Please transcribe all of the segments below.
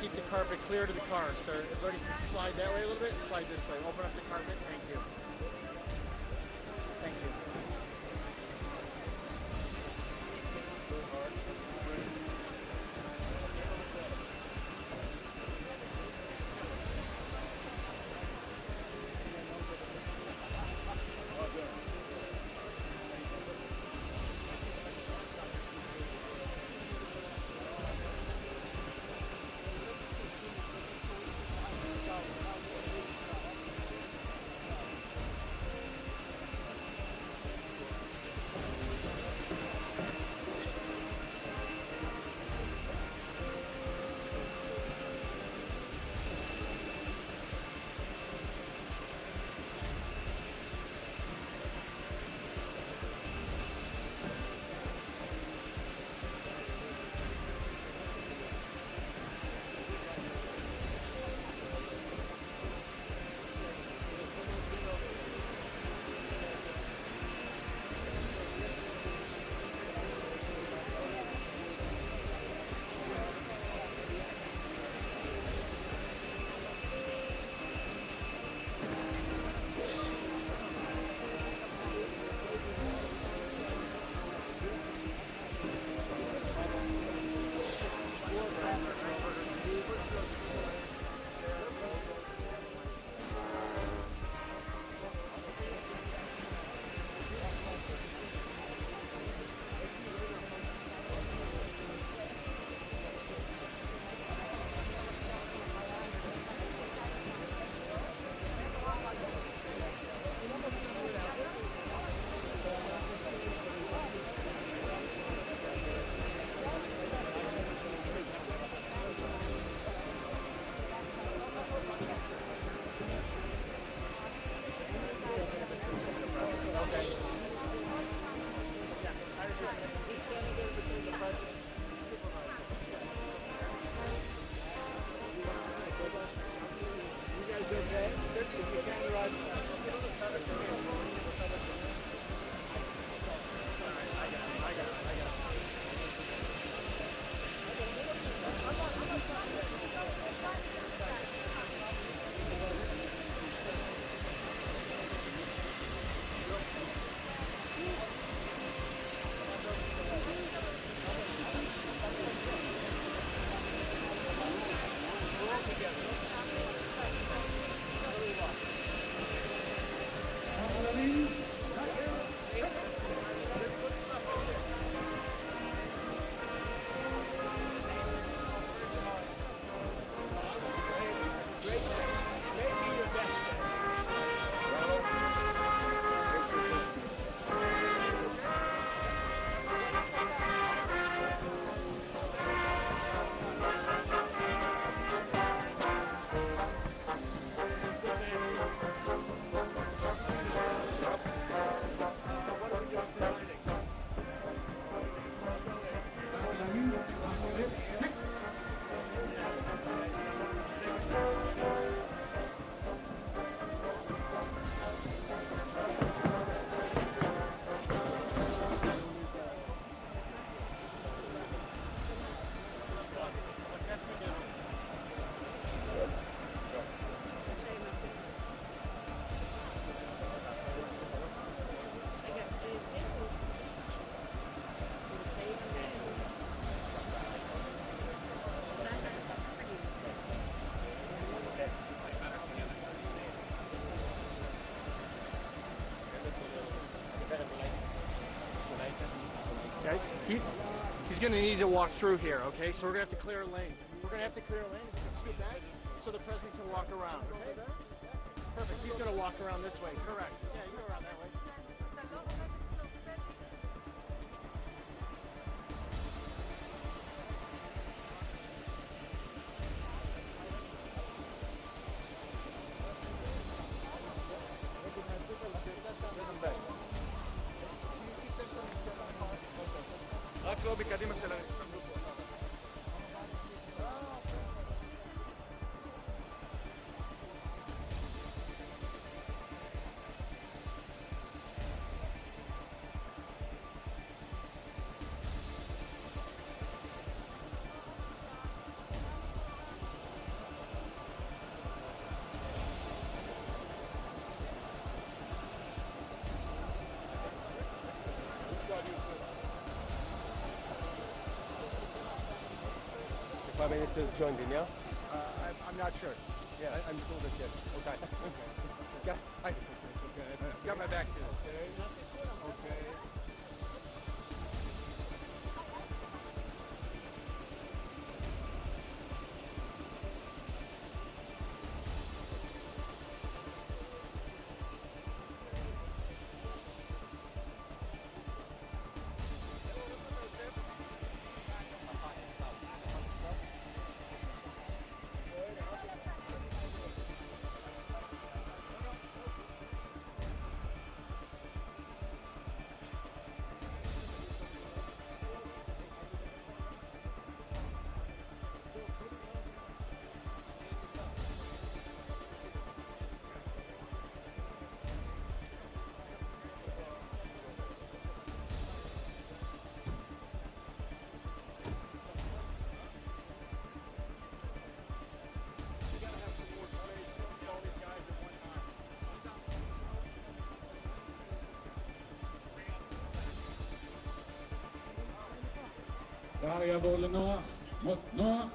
keep the carpet clear to the car, sir. Everybody can slide that way a little bit and slide this way. Open up the carpet. Thank you. Thank you. Guys, he's going to need to walk through here, okay? So we're going to have to clear a lane. We're going to have to clear a lane. We can scoot back so the president can walk around, okay? Perfect. He's going to walk around this way. Correct. Yeah, you go around that way. רק לא מקדימה של הרצפה. ministers joined in, yeah? I'm not sure. Yeah, I'm told that yes. Okay. Got my back to it. Okay. סטאר יעבור לנוח, מות נוח.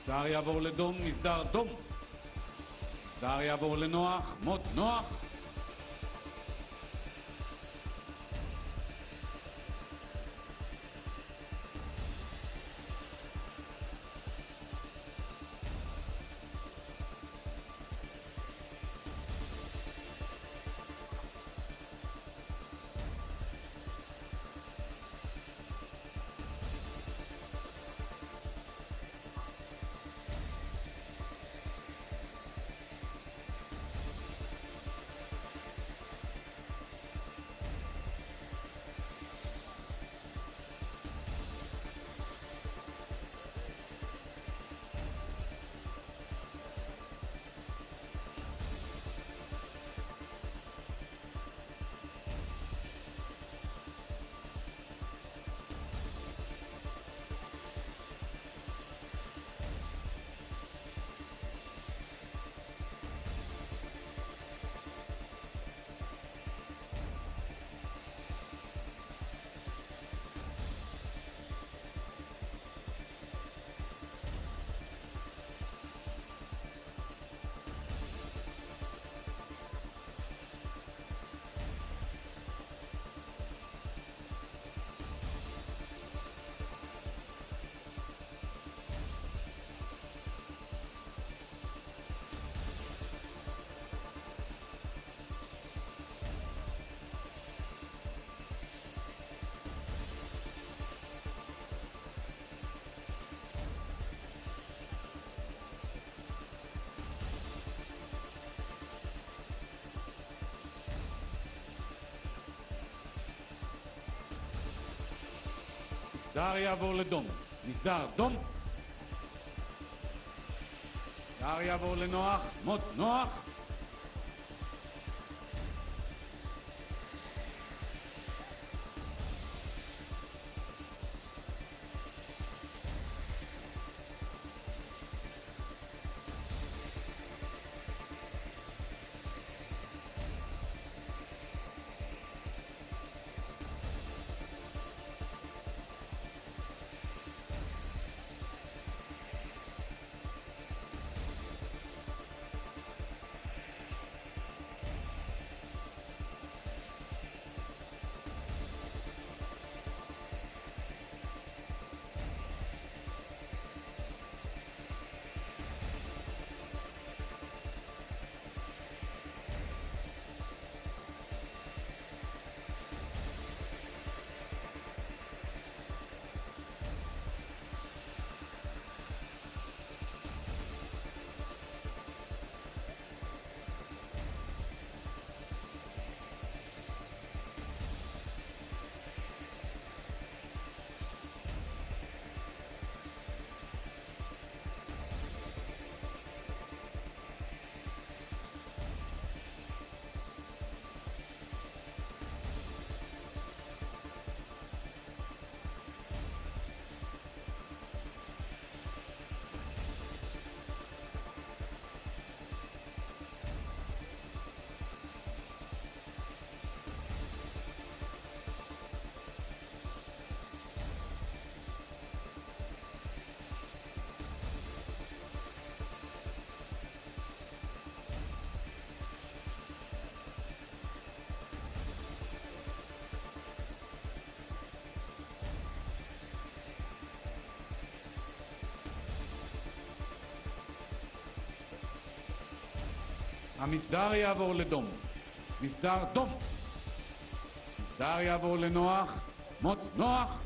סטאר יעבור לדום, מסדר דום. סטאר יעבור לנוח, מות נוח. סטאר יעבור לדום, מסדר דום. סטאר יעבור לנוח, מות נוח. המסדר יעבור לדום. מסדר דום. מסדר יעבור לנוח. מות נוח.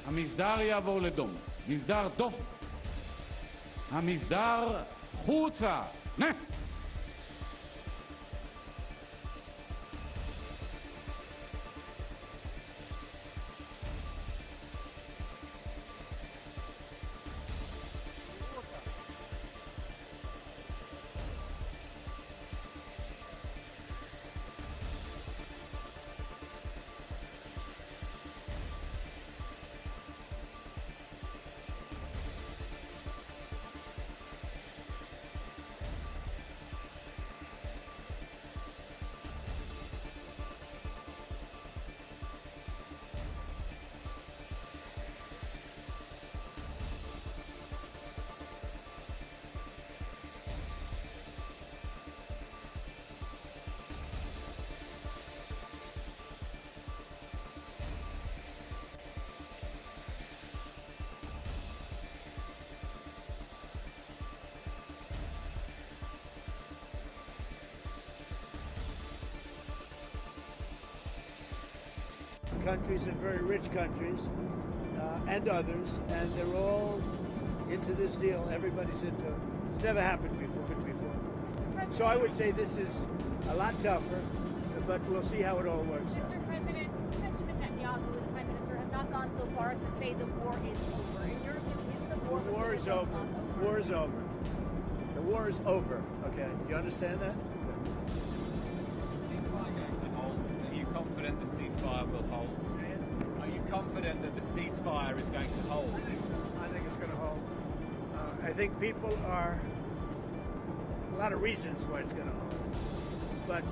המסדר יעבור לדום. מסדר דום. המסדר חוצה. נה! Countries and very rich countries and others, and they're all into this deal. Everybody's into it. It's never happened before. So I would say this is a lot tougher, but we'll see how it all works out. Mr. President, Benjamin Netanyahu, the Prime Minister, has not gone so far as to say the war is over. In your view, is the war, The war is over. War is over. The war is over. Okay, do you understand that? Ceasefire going to hold. Are you confident the ceasefire will hold? Are you confident that the ceasefire is going to hold? I think it's going to hold. I think people are a lot of reasons why it's going to hold, but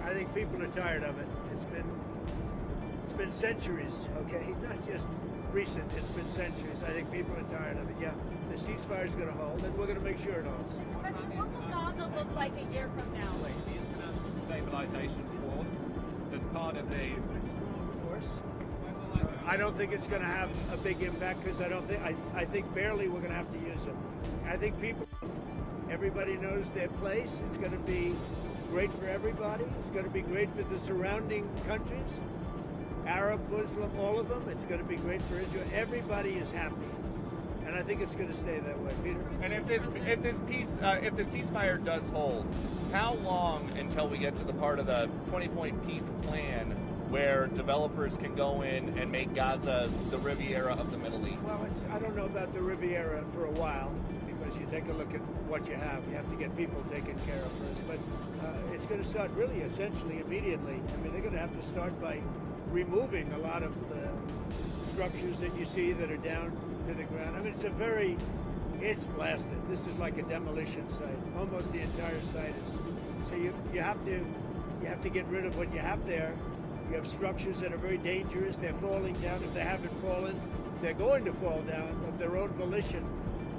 I think people are tired of it. It's been centuries, okay, not just recent. It's been centuries. I think people are tired of it. Yeah, the ceasefire is going to hold, and we're going to make sure it holds. Mr. President, what will Gaza look like a year from now? The International Stabilization Force, as part of the Force. I don't think it's going to have a big impact because I think barely we're going to have to use them. I think everybody knows their place. It's going to be great for everybody. It's going to be great for the surrounding countries, Arab, Muslim, all of them. It's going to be great for Israel. Everybody is happy, and I think it's going to stay that way. Peter? And if the ceasefire does hold, how long until we get to the part of the 20-point peace plan where developers can go in and make Gaza the Riviera of the Middle East? Well, I don't know about the Riviera for a while, because you take a look at what you have. You have to get people taken care of first. But it's going to start really essentially immediately. I mean, they're going to have to start by removing a lot of structures that you see that are down to the ground. I mean, it's blasted. This is like a demolition site. Almost the entire site is. So you have to get rid of what you have there. You have structures that are very dangerous. They're falling down. If they haven't fallen, they're going to fall down of their own volition.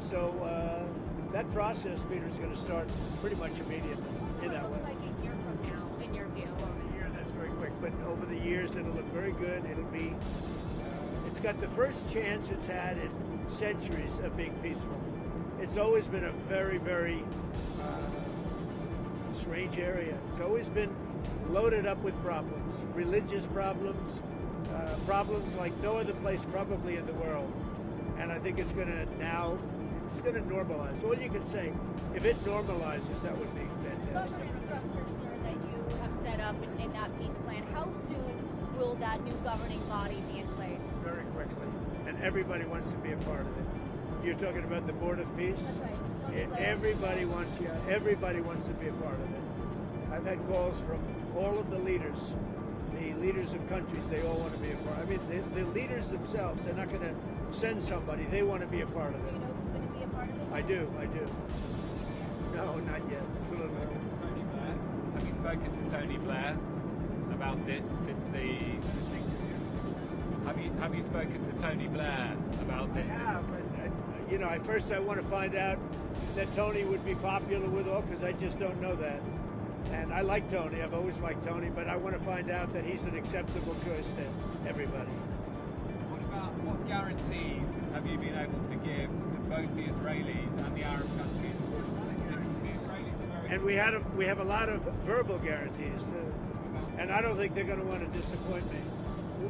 So that process, Peter, is going to start pretty much immediately in that way. Like a year from now, in your view? A year, that's very quick. But over the years, it'll look very good. It'll be, it's got the first chance it's had in centuries of being peaceful. It's always been a very, very strange area. It's always been loaded up with problems, religious problems, problems like no other place probably in the world. And I think it's going to normalize. All you can say, if it normalizes, that would be fantastic. Government structure, sir, that you have set up in that peace plan, how soon will that new governing body be in place? Very quickly. and everybody wants to be a part of it. You're talking about the Board of Peace? That's right. Tony Blair. Everybody wants to be a part of it. I've had calls from all of the leaders of countries. They all want to be a part. I mean, the leaders themselves, they're not going to send somebody. They want to be a part of Do it. you know who's going to be a part of it? I do. No, not yet. It's a little early. Tony Blair. Have you spoken to Tony Blair about it since the? Have you spoken to Tony Blair about it? Yeah, but at first I want to find out that Tony would be popular with all, because I just don't know that. And I like Tony. I've always liked Tony, but I want to find out that he's an acceptable choice to everybody. What guarantees have you been able to give to both the Israelis and the Arab countries? The Israelis are very. And we have a lot of verbal guarantees too. And I don't think they're going to want to disappoint me.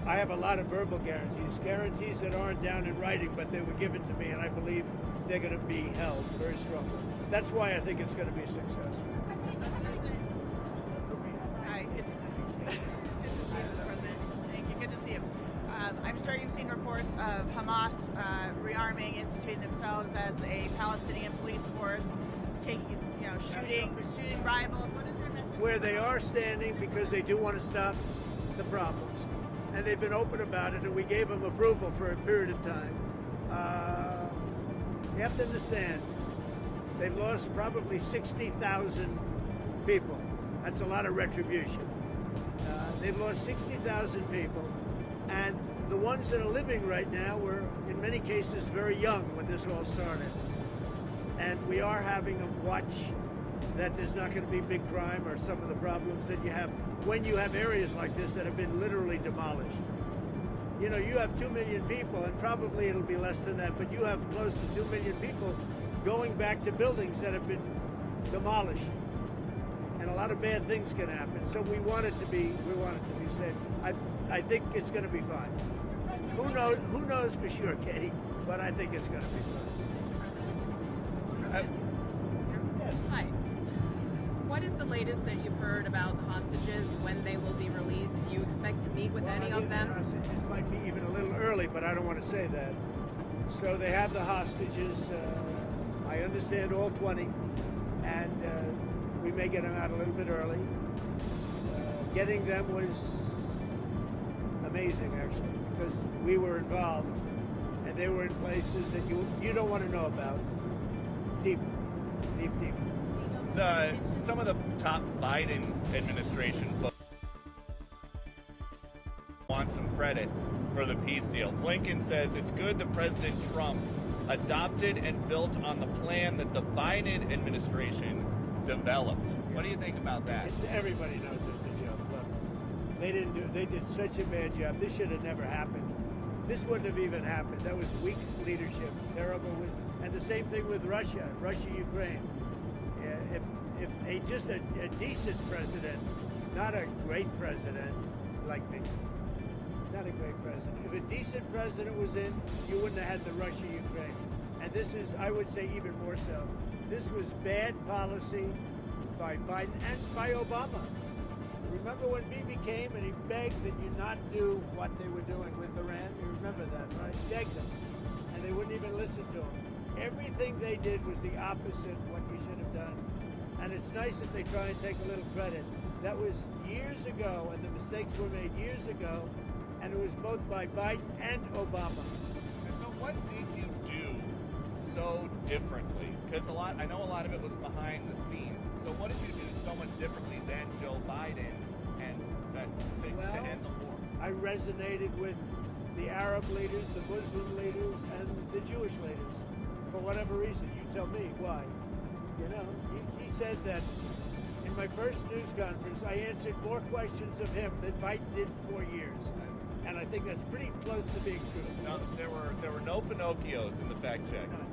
I have a lot of verbal guarantees that aren't down in writing, but they were given to me, and I believe they're going to be held very strongly. That's why I think it's going to be successful. Hi, it's President. Thank you. Good to see you. I'm sure you've seen reports of Hamas rearming, instituting themselves as a Palestinian police force, shooting rivals. What is your message? Where they are standing, because they do want to stop the problems, and they've been open about it, and we gave them approval for a period of time. You have to understand, they've lost probably 60,000 people. That's a lot of retribution. They've lost 60,000 people, and the ones that are living right now were, in many cases, very young when this all started. And we are having them watch that there's not going to be big crime or some of the problems that you have when you have areas like this that have been literally demolished. You have 2 million people, and probably it'll be less than that, but you have close to 2 million people going back to buildings that have been demolished. And a lot of bad things can happen. So we want it to be safe. I think it's going to be fine. Who knows for sure, Katie? But I think it's going to be fine. Hi. What is the latest that you've heard about the hostages, when they will be released? Do you expect to meet with any of them? This might be even a little early, but I don't want to say that. So they have the hostages. I understand all 20, and we may get them out a little bit early. Getting them was amazing, actually, because we were involved, and they were in places that you don't want to know about. Deep. Some of the top Biden administration folks want some credit for the peace deal. Blinken says it's good that President Trump adopted and built on the plan that the Biden administration developed. What do you think about that? Everybody knows it's a joke. Look, they did such a bad job. This should have never happened. This wouldn't have even happened. That was weak leadership, terrible. And the same thing with Russia, Ukraine. If just a decent president, not a great president like me, not a great president. If a decent president was in, you wouldn't have had the Russia-Ukraine. And this is, I would say, even more so. This was bad policy by Biden and by Obama. Remember when Bibi came and he begged that you not do what they were doing with Iran? You remember that, right? He begged them. And they wouldn't even listen to him. Everything they did was the opposite of what you should have done. And it's nice that they try and take a little credit. That was years ago, and the mistakes were made years ago, and it was both by Biden and Obama. And so what did you do so differently? Because I know a lot of it was behind the scenes. So what did you do so much differently than Joe Biden and to end the war? I resonated with the Arab leaders, the Muslim leaders, and the Jewish leaders. For whatever reason, you tell me why. He said that in my first news conference, I answered more questions of him than Biden did in 4 years. And I think that's pretty close to being true. No, there were no Pinocchios in the fact check. No,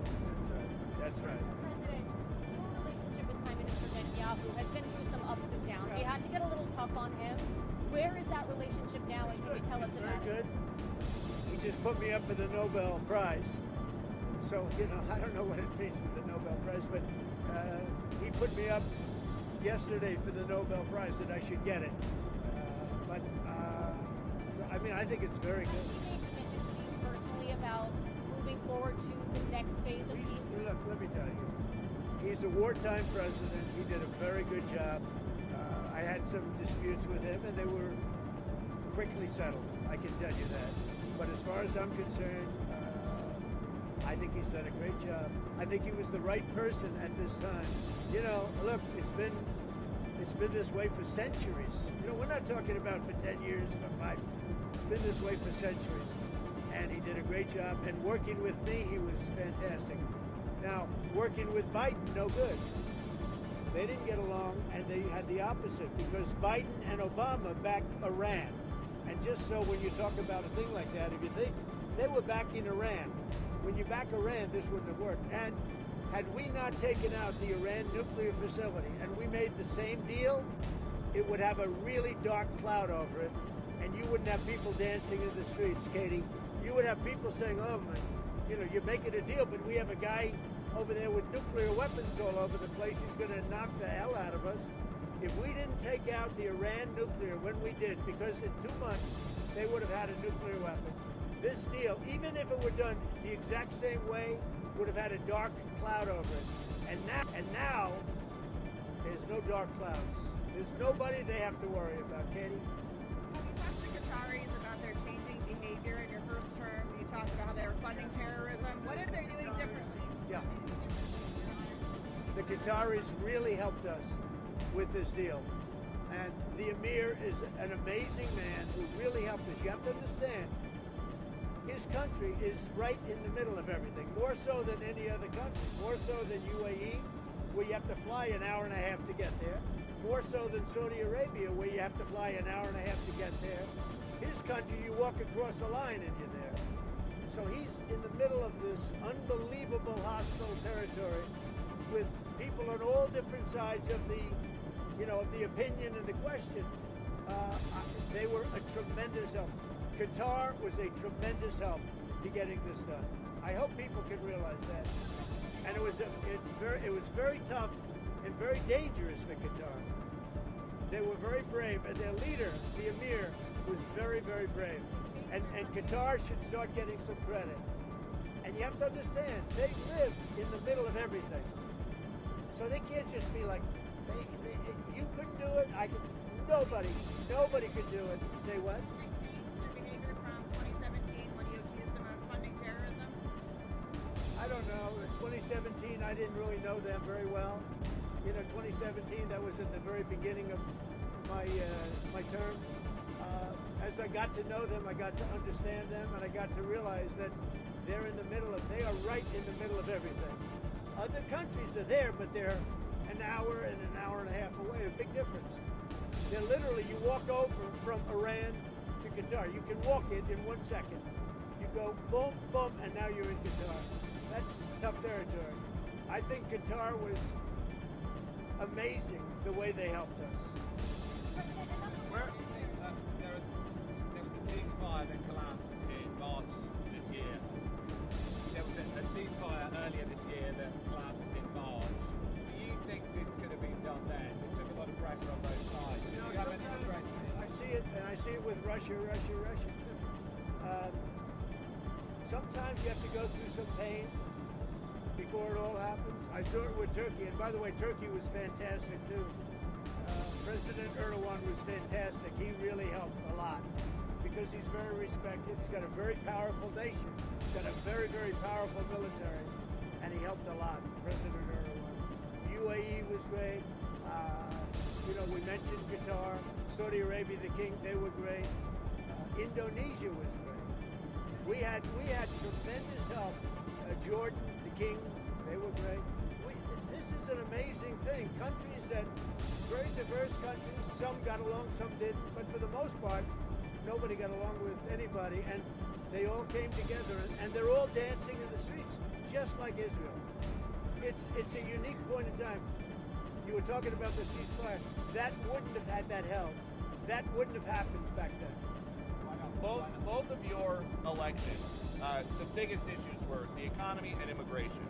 that's right. President, your relationship with Prime Minister Netanyahu has been through some ups and downs. You had to get a little tough on him. Where is that relationship now, and can you tell us about Very it? good. He just put me up for the Nobel Prize. So, I don't know what it means with the Nobel Prize, but he put me up yesterday for the Nobel Prize that I should get it. I think it's very good. Has he made commitments to you personally about about moving forward to the next phase of peace? Look, let me tell you, he's a wartime president. He did a very good job. I had some disputes with him, and they were quickly settled. I can tell you that. But as far as I'm concerned, I think he's done a great job. I think he was the right person at this time. You know, look, it's been this way for centuries. You know, we're not talking about for 10 years, for 5. It's been this way for centuries. And he did a great job. And working with me, he was fantastic. Now, working with Biden, no good. They didn't get along, and they had the opposite, because Biden and Obama backed Iran. And just so when you talk about a thing like that, if you think they were backing Iran, when you back Iran, this wouldn't have worked. And had we not taken out the Iran nuclear facility and we made the same deal, it would have a really dark cloud over it, and you wouldn't have people dancing in the streets, Katie. You would have people saying, oh, man, you know, you're making a deal, but we have a guy over there with nuclear weapons all over the place. He's going to knock the hell out of us. If we didn't take out the Iran nuclear when we did, because in 2 months they would have had a nuclear weapon, this deal, even if it were done the exact same way, would have had a dark cloud over it. And now there's no dark clouds. There's nobody they have to worry about, Katie. Have you talked to Qataris about their changing behavior in your first term? You talked about how they were funding terrorism. What are they doing differently? Yeah. The Qataris really helped us with this deal. And the Emir is an amazing man who really helped us. You have to understand, his country is right in the middle of everything, more so than any other country, more so than UAE, where you have to fly an hour and a half to get there, more so than Saudi Arabia, where you have to fly an hour and a half to get there. His country, you walk across a line and you're there. So he's in the middle of this unbelievable hostile territory with people on all different sides of the, you know, of the opinion and the question. They were a tremendous help. Qatar was a tremendous help to getting this done. I hope people can realize that. And it was very tough and very dangerous for Qatar. They were very brave, and their leader, the Emir, was very, very brave. And Qatar should start getting some credit. And you have to understand, they live in the middle of everything. So they can't just be like, you couldn't do it, I could. Nobody could do it. Say what? Their behavior from 2017 when you accused them of funding terrorism? I don't know. In 2017, I didn't really know them very well. You know, 2017, that was at the very beginning of my term. As I got to know them, I got to understand them, and I got to realize that they are right in the middle of everything. Other countries are there, but they're an hour and an hour and a half away. A big difference. They're literally, you walk over from Iran to Qatar. You can walk it in 1 second. You go boom, boom, and now you're in Qatar. That's tough territory. I think Qatar was amazing the way they helped us. There was a ceasefire that collapsed in March this year. There was a ceasefire earlier this year that collapsed in March. Do you think this could have been done then? This took a lot of pressure on both sides. Do you have any regrets? I see it, and I see it with Russia too. Sometimes you have to go through some pain before it all happens. I saw it with Turkey, and by the way, Turkey was fantastic too. President Erdogan was fantastic. He really helped a lot because he's very respected. He's got a very powerful nation. He's got a very, very powerful military, and he helped a lot, President Erdogan. UAE was great. You know, we mentioned Qatar, Saudi Arabia, the king, they were great. Indonesia was great. We had tremendous help. Jordan, the king, they were great. This is an amazing thing. Countries that, very diverse countries, some got along, some didn't, but for the most part, nobody got along with anybody, and they all came together, and they're all dancing in the streets, just like Israel. It's a unique point in time. You were talking about the ceasefire. That wouldn't have had that held. That wouldn't have happened back then. Both of your elections, the biggest issues were the economy and immigration.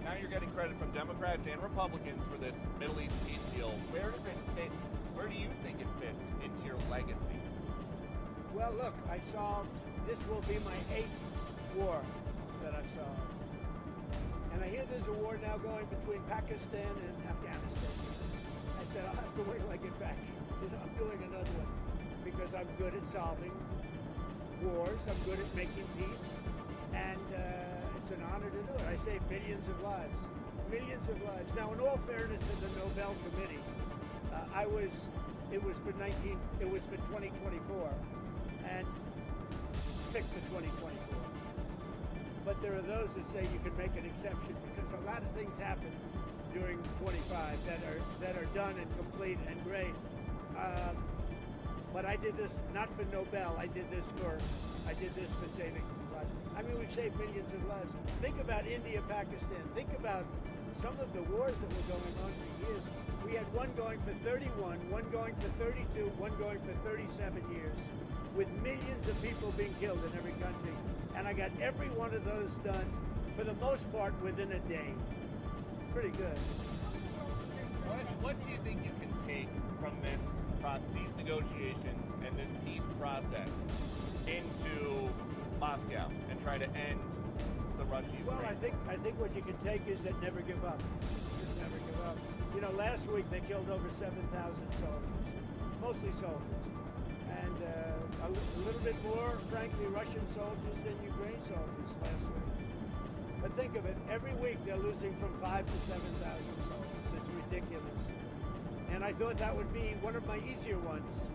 Now you're getting credit from Democrats and Republicans for this Middle East peace deal. Where does it fit? Where do you think it fits into your legacy? Well, look, this will be my 8th war that I've solved. And I hear there's a war now going between Pakistan and Afghanistan. I said, I'll have to wait till I get back. I'm doing another one because I'm good at solving wars. I'm good at making peace. And it's an honor to do it. I save millions of lives. Millions of lives. Now, in all fairness to the Nobel Committee, it was for 2024 and picked the 2024. But there are those that say you can make an exception because a lot of things happen during 25 that are done and complete and great. But I did this not for Nobel. I did this for saving lives. I mean, we've saved millions of lives. Think about India, Pakistan. Think about some of the wars that were going on for years. We had one going for 31, one going for 32, one going for 37 years, with millions of people being killed in every country. And I got every one of those done, for the most part, within a day. Pretty good. What do you think you can take from these negotiations and this peace process into Moscow and try to end the Russia-Ukraine? Well, I think what you can take is that never give up. Just never give up. You know, last week they killed over 7,000 soldiers, mostly soldiers, and a little bit more, frankly, Russian soldiers than Ukraine soldiers last week. But think of it, every week they're losing from 5,000 to 7,000 soldiers. It's ridiculous. And I thought that would be one of my easier ones.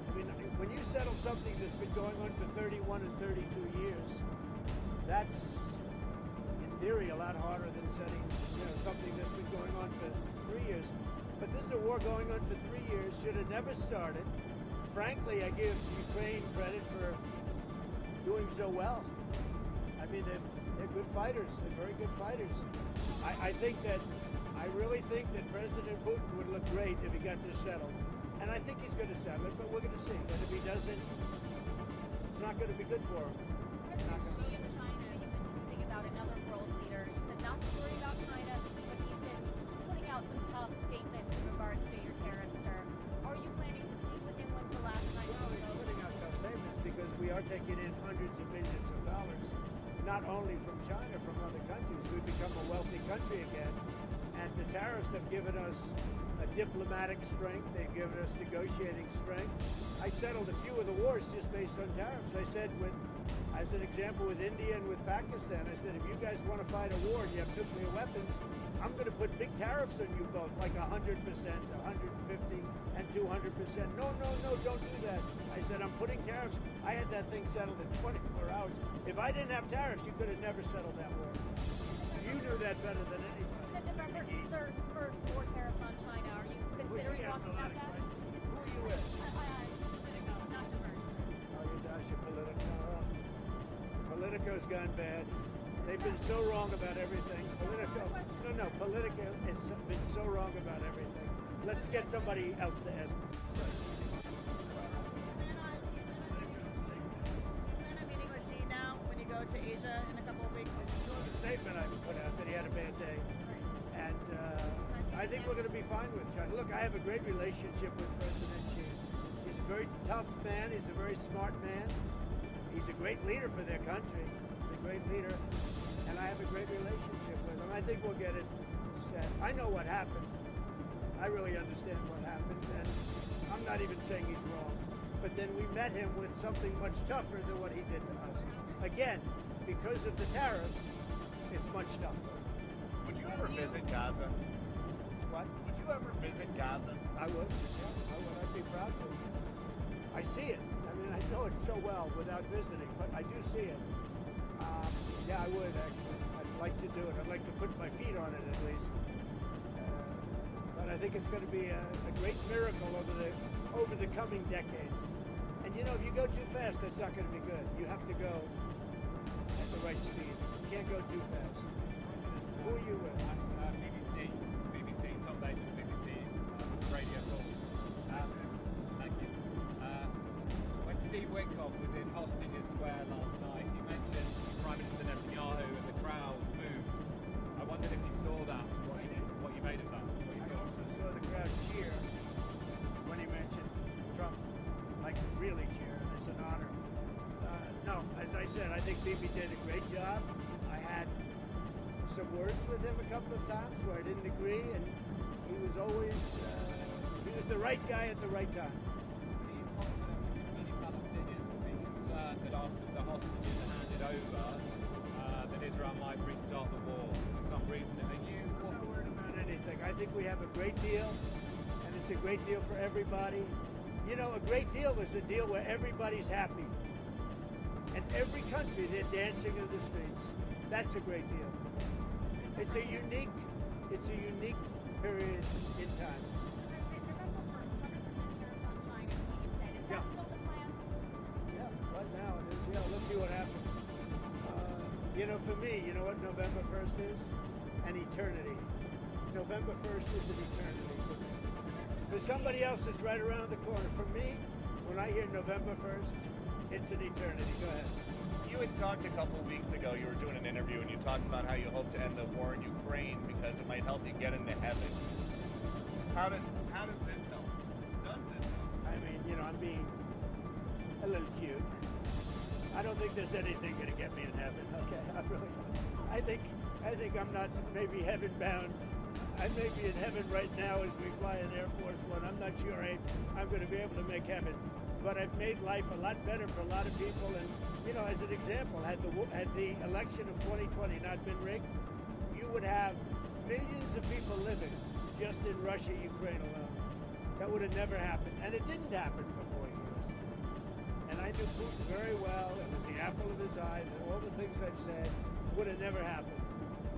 I mean, when you settle something that's been going on for 31 and 32 years, that's, in theory, a lot harder than setting, something that's been going on for 3 years. But this is a war going on for 3 years, should have never started. Frankly, I give Ukraine credit for doing so well. I mean, they're good fighters. They're very good fighters. I really think that President Putin would look great if he got this settled. And I think he's going to settle it, but we're going to see. And if he doesn't, it's not going to be good for him. President Xi of China, you've been tweeting about another world leader. You said not to worry about China, but he's been putting out some tough statements in regards to your tariffs, sir. Are you planning to speak with him? When's the last time you Well, he's spoke? putting out tough statements because we are taking in hundreds of billions of dollars, not only from China, from other countries. We've become a wealthy country again. And the tariffs have given us a diplomatic strength. They've given us negotiating strength. I settled a few of the wars just based on tariffs. I said, as an example, with India and with Pakistan, I said, if you guys want to fight a war and you have nuclear weapons, I'm going to put big tariffs on you both, like 100%, 150, and 200%. No, don't do that. I said, I'm putting tariffs. I had that thing settled in 24 hours. If I didn't have tariffs, you could have never settled that war. You knew that better than anybody. You said November 1st, more tariffs on China. Are you considering walking back that? Who are you with? Politico, not to Mertz. Oh, you dash your Politico. Politico's gone bad. They've been so wrong about everything. Politico has been so wrong about everything. Let's get somebody else to ask. You plan on meeting with Xi now when you go to Asia in a couple of weeks? The statement I put out that he had a bad day. And I think we're going to be fine with China. Look, I have a great relationship with President Xi. He's a very tough man. He's a very smart man. He's a great leader for their country. He's a great leader. And I have a great relationship with him. I think we'll get it set. I know what happened. I really understand what happened. And I'm not even saying he's wrong. But then we met him with something much tougher than what he did to us. Again, because of the tariffs, it's much tougher. Would you ever visit Gaza? What? Would you ever visit Gaza? I would. Yeah, I would. I'd be proud to. I see it. I mean, I know it so well without visiting, but I do see it. Yeah, I would actually. I'd like to do it. I'd like to put my feet on it at least. But I think it's going to be a great miracle over the coming decades. And you know, if you go too fast, that's not going to be good. You have to go at the right speed. You can't go too fast. Who are you with? BBC, Tom Davis, BBC Radio 4. Thank you. When Steve Witkoff was in Hostages Square last night, he mentioned Prime Minister Netanyahu and the crowd moved. I wondered if you saw that, what you made of that. I also saw the crowd cheer when he mentioned Trump, like really cheer, and it's an honor. No, I as I said, I think Bibi did a great job. I had some words with him a couple of times where I didn't agree, and he was always he was the right guy at the right time. Are you confident because many Palestinians will be concerned that after the hostages are handed over, that Israel might restart the war for some reason? Are you? I'm not worried about anything. I think we have a great deal, and it's a great deal for everybody. You know, a great deal is a deal where everybody's happy. And every country, they're dancing in the streets. That's a great deal. It's a unique period in time. So November 1st, 100% tariffs on China is what you said. Is that still the plan? Yeah, right now it is. Yeah, let's see what happens. You know, for me, you know what November 1st is? An eternity. November 1st is an eternity. For somebody else, it's right around the corner. For me, when I hear November 1st, it's an eternity. Go ahead. You had talked a couple of weeks ago, you were doing an interview, and you talked about how you hope to end the war in Ukraine because it might help you get into heaven. How does this help? Does this help? I mean, you know, I'm being a little cute. I don't think there's anything going to get me in heaven. Okay, I really don't. I think I'm not maybe heaven bound. I may be in heaven right now as we fly in Air Force One. I'm not sure I'm going to be able to make heaven, but I've made life a lot better for a lot of people. And you know, as an example, had the election of 2020 not been rigged, you would have millions of people living just in Russia, Ukraine alone. That would have never happened, and it didn't happen for 4 years. And I knew Putin very well. It was the apple of his eye. All the things I've said would have never happened.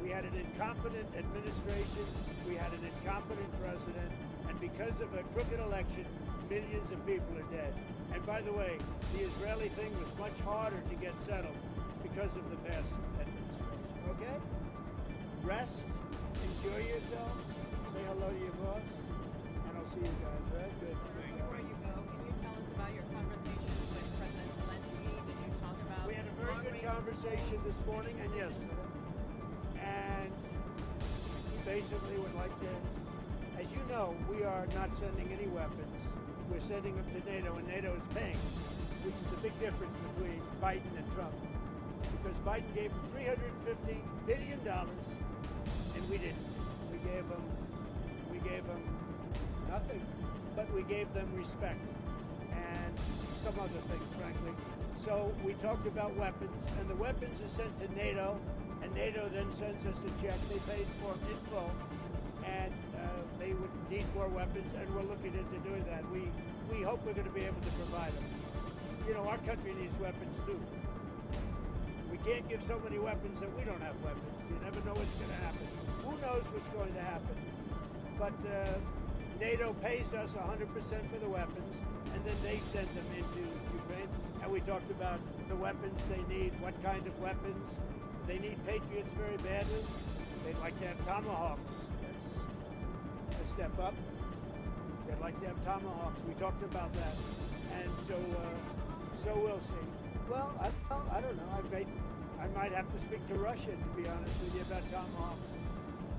We had an incompetent administration. We had an incompetent president. And because of a crooked election, millions of people are dead. And by the way, the Israeli thing was much harder to get settled because of the past administration. Okay? Rest, enjoy yourselves, say hello to your boss, and I'll see you guys, right? Good. Before you go, can you tell us about your conversations with President Zelensky? Did you talk about? We had a very good conversation this morning and yesterday. And he basically would like to, as you know, we are not sending any weapons. We're sending them to NATO, and NATO is paying, which is a big difference between Biden and Trump. Because Biden gave them $350 billion, and we didn't. We gave them nothing, but we gave them respect and some other things, frankly. So we talked about weapons, and the weapons are sent to NATO, and NATO then sends us a check. They paid for it in full, and they would need more weapons, and we're looking into doing that. We hope we're going to be able to provide them. You know, our country needs weapons too. We can't give so many weapons that we don't have weapons. You never know what's going to happen. Who knows what's going to happen? But NATO pays us 100% for the weapons, and then they send them into Ukraine. And we talked about the weapons they need, what kind of weapons. They need Patriots very badly. They'd like to have Tomahawks. That's a step up. They'd like to have Tomahawks. We talked about that. And so we'll see. Well, I don't know. I might have to speak to Russia, to be honest with you, about Tomahawks.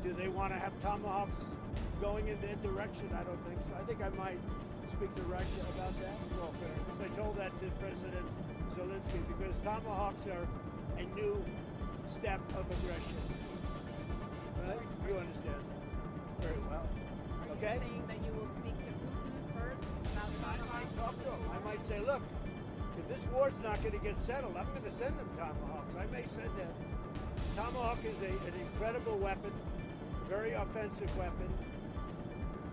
Do they want to have Tomahawks going in their direction? I don't think so. I think I might speak to Russia about that, in all fairness. I told that to President Zelensky, because Tomahawks are a new step of aggression. Right? You understand that very well. Okay? Are you saying that you will speak to Putin first about I Tomahawks? might talk to him. I might say, look, if this war's not going to get settled, I'm going to send them Tomahawks. I may send that. Tomahawk is an incredible weapon, a very offensive weapon.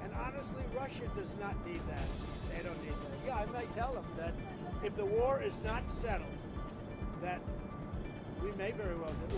And honestly, Russia does not need that. They don't need that. Yeah, I might tell them that if the war is not settled, that we may very well do.